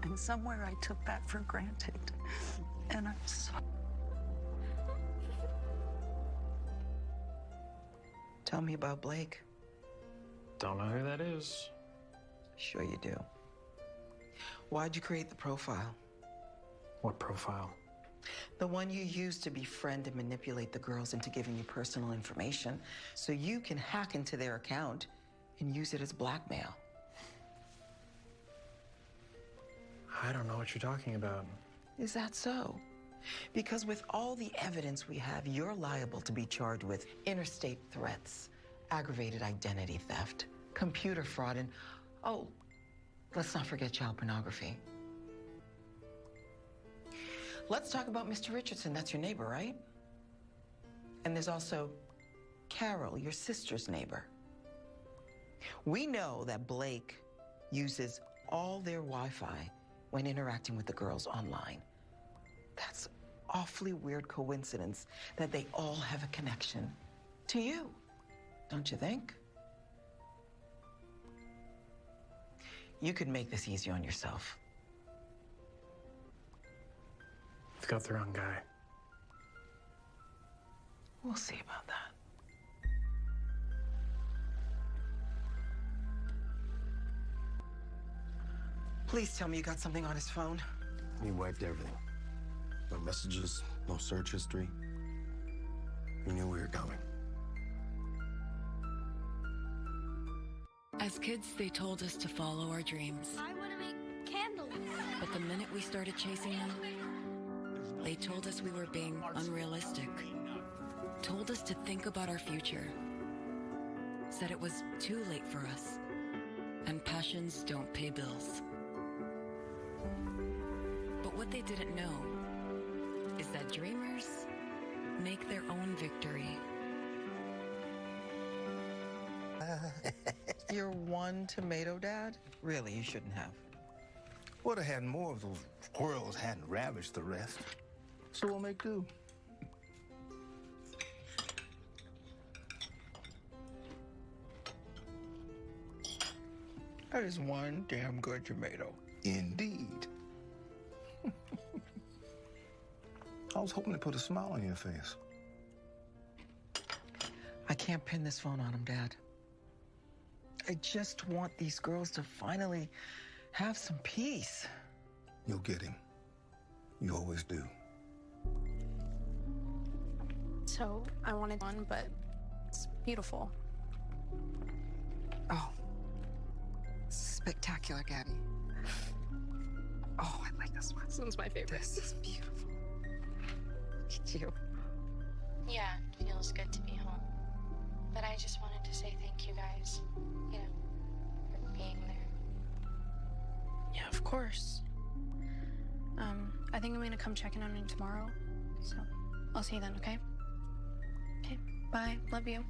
And somewhere I took that for granted. And I'm so... Tell me about Blake. Don't know who that is. Sure you do. Why'd you create the profile? What profile? The one you used to befriend and manipulate the girls into giving you personal information so you can hack into their account and use it as blackmail. I don't know what you're talking about. Is that so? Because with all the evidence we have, you're liable to be charged with interstate threats, aggravated identity theft, computer fraud, and, oh, let's not forget child pornography. Let's talk about Mr. Richardson. That's your neighbor, right? And there's also Carol, your sister's neighbor. We know that Blake uses all their Wi-Fi when interacting with the girls online. That's awfully weird coincidence that they all have a connection to you, don't you think? You could make this easy on yourself. It's got the wrong guy. We'll see about that. Please tell me you got something on his phone. He wiped everything. No messages, no search history. He knew we were coming. As kids, they told us to follow our dreams. I want to make candles. But the minute we started chasing them, they told us we were being unrealistic. Told us to think about our future. Said it was too late for us. And passions don't pay bills. But what they didn't know is that dreamers make their own victory. You're one tomato dad? Really, you shouldn't have. Would have had more if those squirrels hadn't ravaged the rest. So we'll make do. That is one damn good tomato. Indeed. I was hoping to put a smile on your face. I can't pin this phone on him, Dad. I just want these girls to finally have some peace. You'll get him. You always do. So I wanted one, but it's beautiful. Oh, spectacular, Gabby. Oh, I like this one. This one's my favorite. This is beautiful. Look at you. Yeah, it feels good to be home. But I just wanted to say thank you guys, you know, for being there. Yeah, of course. I think I'm gonna come check in on you tomorrow. So I'll see you then, okay? Okay, bye. Love you.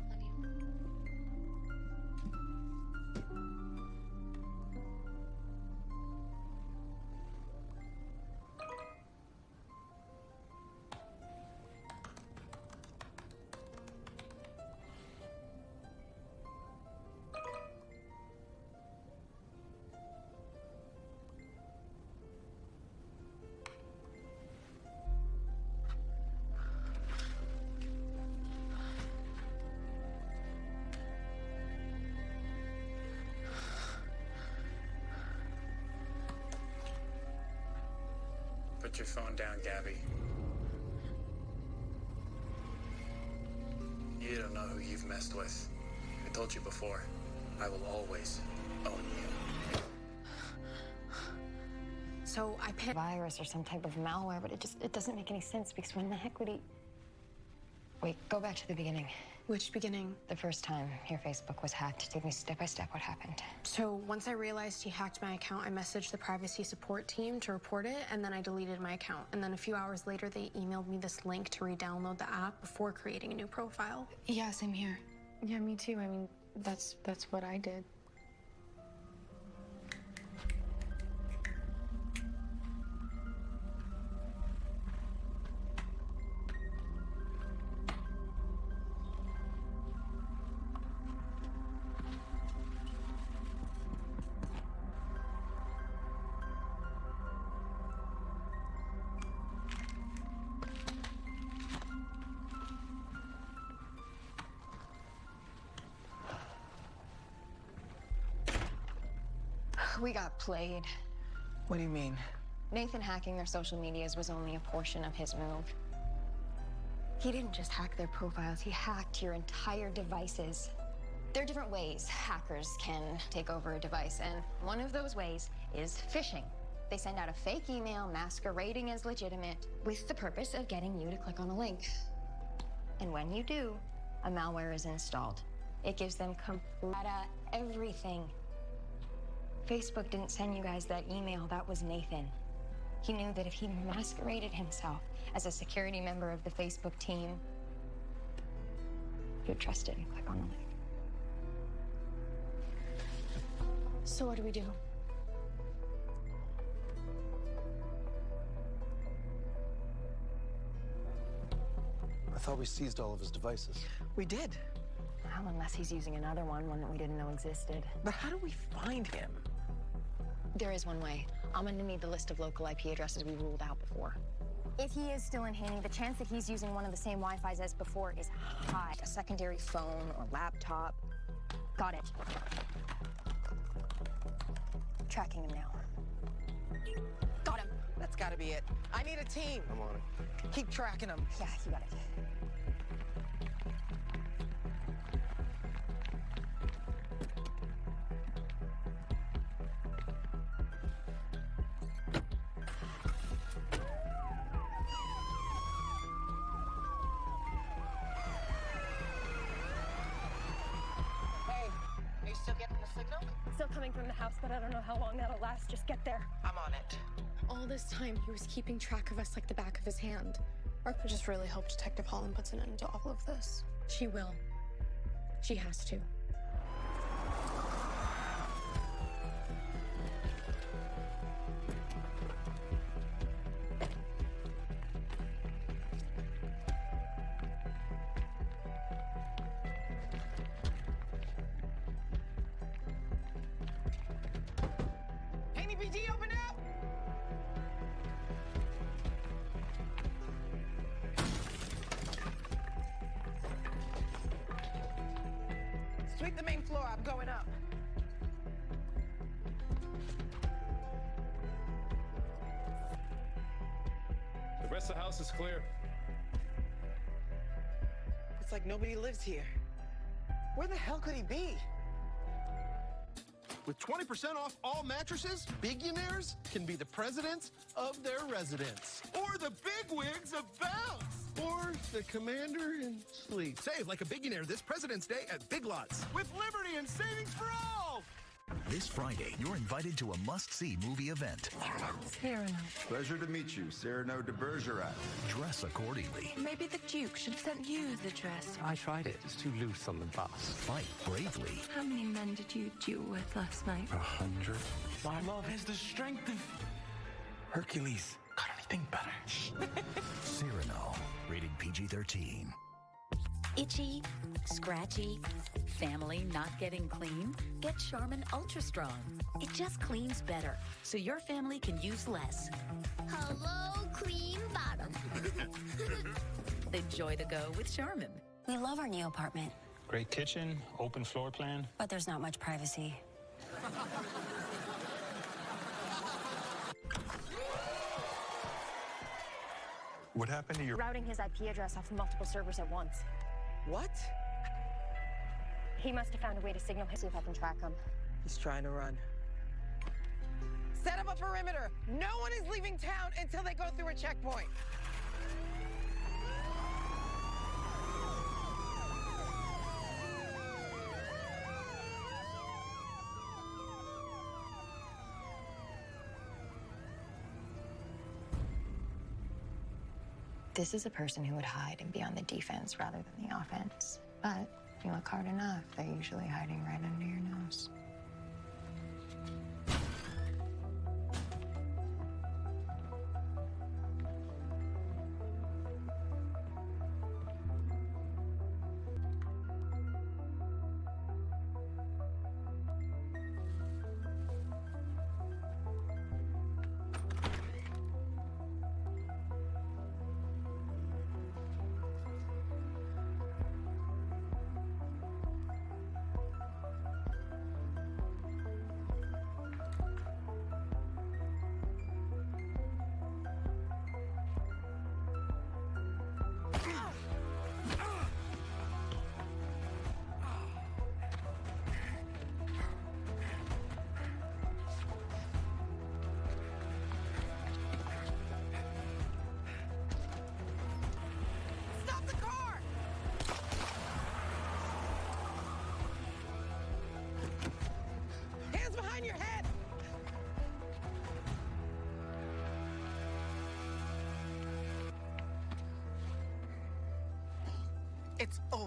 Put your phone down, Gabby. You don't know who you've messed with. I told you before, I will always own you. So I picked virus or some type of malware, but it doesn't make any sense because when the heck would he... Wait, go back to the beginning. Which beginning? The first time your Facebook was hacked. Take me step by step what happened. So once I realized he hacked my account, I messaged the privacy support team to report it, and then I deleted my account. And then a few hours later, they emailed me this link to re-download the app before creating a new profile. Yeah, same here. Yeah, me too. I mean, that's what I did. We got played. What do you mean? Nathan hacking their social medias was only a portion of his move. He didn't just hack their profiles, he hacked your entire devices. There are different ways hackers can take over a device, and one of those ways is phishing. They send out a fake email masquerading as legitimate with the purpose of getting you to click on a link. And when you do, a malware is installed. It gives them complete everything. Facebook didn't send you guys that email. That was Nathan. He knew that if he masqueraded himself as a security member of the Facebook team, you'd trust it and click on the link. So what do we do? I thought we seized all of his devices. We did. Well, unless he's using another one that we didn't know existed. But how do we find him? There is one way. I'm gonna need the list of local IP addresses we ruled out before. If he is still in Haney, the chance that he's using one of the same Wi-Fis as before is high. A secondary phone or laptop. Got it. Tracking him now. Got him. That's gotta be it. I need a team. I'm on it. Keep tracking him. Yeah, you got it. Still coming from the house, but I don't know how long that'll last. Just get there. I'm on it. All this time, he was keeping track of us like the back of his hand. I just really hope Detective Holland puts an end to all of this. She will. She has to. Haney PD, open up! Sweep the main floor. I'm going up. The rest of the house is clear. It's like nobody lives here. Where the hell could he be? With 20% off all mattresses, billionaires can be the presidents of their residence. Or the bigwigs of Bounce. Or the commander-in-chief. Save like a billionaire this President's Day at Big Lots. With liberty and savings for all! This Friday, you're invited to a must-see movie event. Cyrano. Pleasure to meet you, Cyrano de Bergerac. Dress accordingly. Maybe the Duke should have sent you the dress. I tried it. It's too loose on the bus. Fight bravely. How many men did you duel with last night? 100. My love has the strength of Hercules. Got anything better? Cyrano. Rated PG-13. Itchy, scratchy, family not getting clean? Get Charmin Ultra Strong. It just cleans better, so your family can use less. Hello, cream bottom. Enjoy the go with Charmin. We love our new apartment, Great kitchen, open floor plan. but there's not much privacy. What happened to your... Routing his IP address off of multiple servers at once. What? He must have found a way to signal him. See if I can track him. He's trying to run. Set up a perimeter. No one is leaving town until they go through a checkpoint. This is a person who would hide and be on the defense rather than the offense. But if you look hard enough, they're usually hiding right under your nose.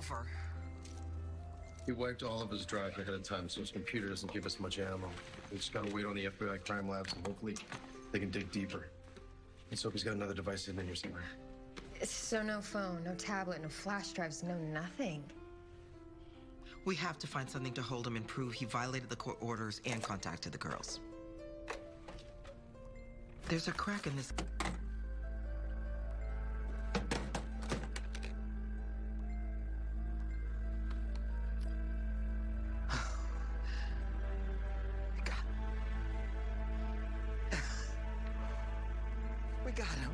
over. He wiped all of his drive ahead of time, so his computer doesn't give us much ammo. We just gotta wait on the FBI crime labs, and hopefully they can dig deeper. Let's hope he's got another device hidden in here somewhere. So no phone, no tablet, no flash drives, no nothing. We have to find something to hold him and prove he violated the court orders and contacted the girls. There's a crack in this. We got him.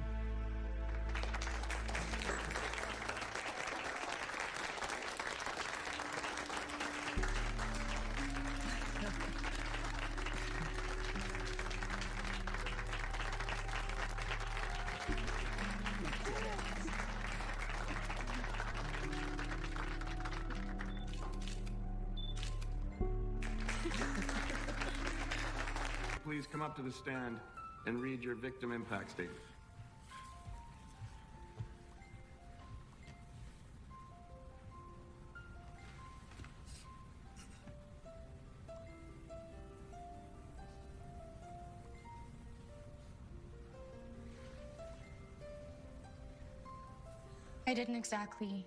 Please come up to the stand and read your victim impact statement. I didn't exactly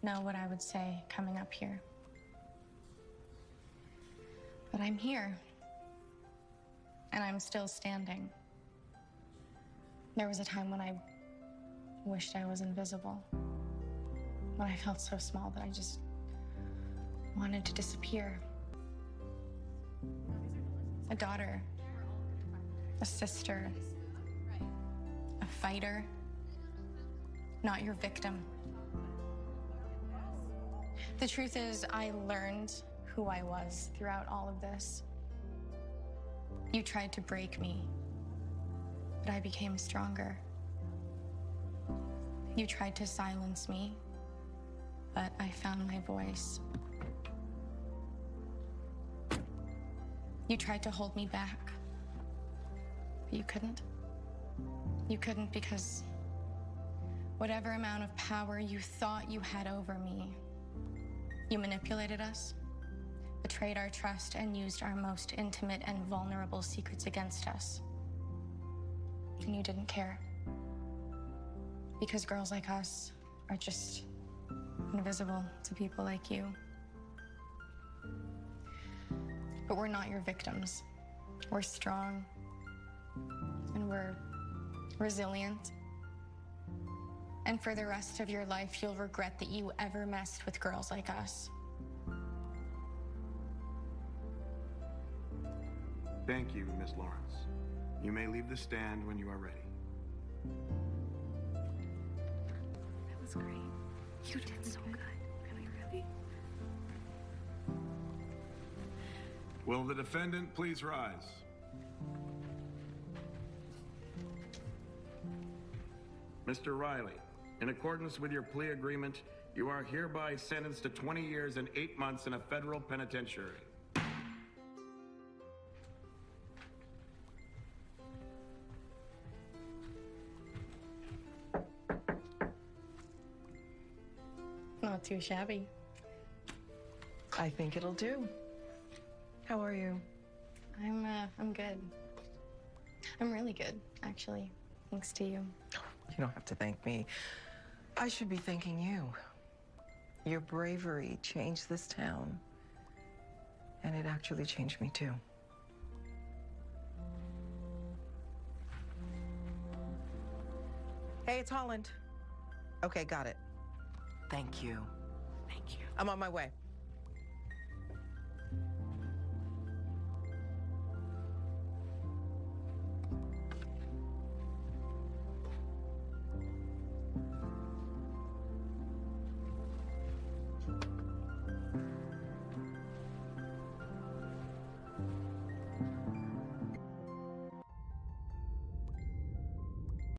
know what I would say coming up here. But I'm here. And I'm still standing. There was a time when I wished I was invisible. When I felt so small that I just wanted to disappear. A daughter, a sister, a fighter, not your victim. The truth is, I learned who I was throughout all of this. You tried to break me, but I became stronger. You tried to silence me, but I found my voice. You tried to hold me back, but you couldn't. You couldn't because whatever amount of power you thought you had over me, you manipulated us, betrayed our trust, and used our most intimate and vulnerable secrets against us. And you didn't care. Because girls like us are just invisible to people like you. But we're not your victims. We're strong. And we're resilient. And for the rest of your life, you'll regret that you ever messed with girls like us. Thank you, Miss Lawrence. You may leave the stand when you are ready. That was great. You did so good. Really, really. Will the defendant please rise? Mr. Riley, in accordance with your plea agreement, you are hereby sentenced to 20 years and 8 months in a federal penitentiary. Not too shabby. I think it'll do. How are you? I'm good. I'm really good, actually. Thanks to you. You don't have to thank me. I should be thanking you. Your bravery changed this town. And it actually changed me too. Hey, it's Holland. Okay, got it. Thank you. Thank you. I'm on my way.